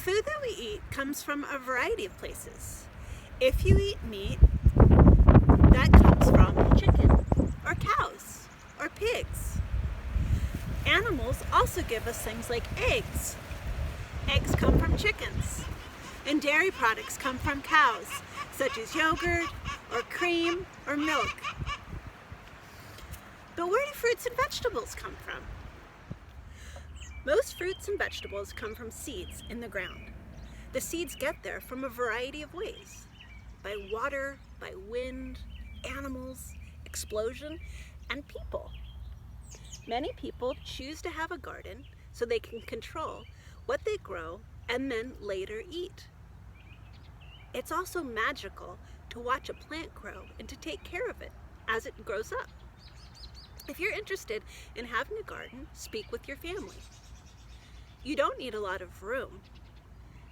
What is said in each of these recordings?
food that we eat comes from a variety of places. If you eat meat, that comes from chicken, or cows, or pigs. Animals also give us things like eggs. Eggs come from chickens, and dairy products come from cows, such as yogurt, or cream, or milk. But where do fruits and vegetables come from? Most fruits and vegetables come from seeds in the ground. The seeds get there from a variety of ways: by water, by wind, animals, explosion, and people. Many people choose to have a garden so they can control what they grow and then later eat. It's also magical to watch a plant grow and to take care of it as it grows up. If you're interested in having a garden, speak with your family. You don't need a lot of room.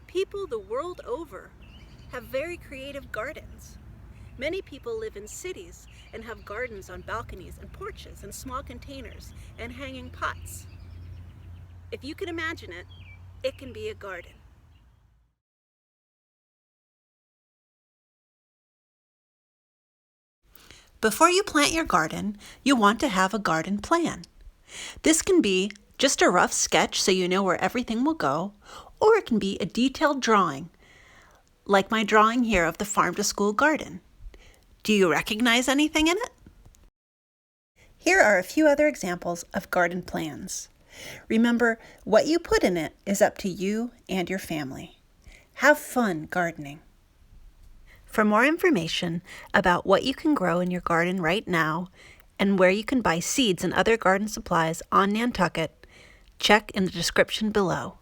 People the world over have very creative gardens. Many people live in cities and have gardens on balconies and porches and small containers and hanging pots. If you can imagine it, it can be a garden. Before you plant your garden, you want to have a garden plan. This can be just a rough sketch so you know where everything will go, or it can be a detailed drawing, like my drawing here of the farm-to-school garden. Do you recognize anything in it? Here are a few other examples of garden plans. Remember, what you put in it is up to you and your family. Have fun gardening. For more information about what you can grow in your garden right now and where you can buy seeds and other garden supplies on Nantucket, check in the description below.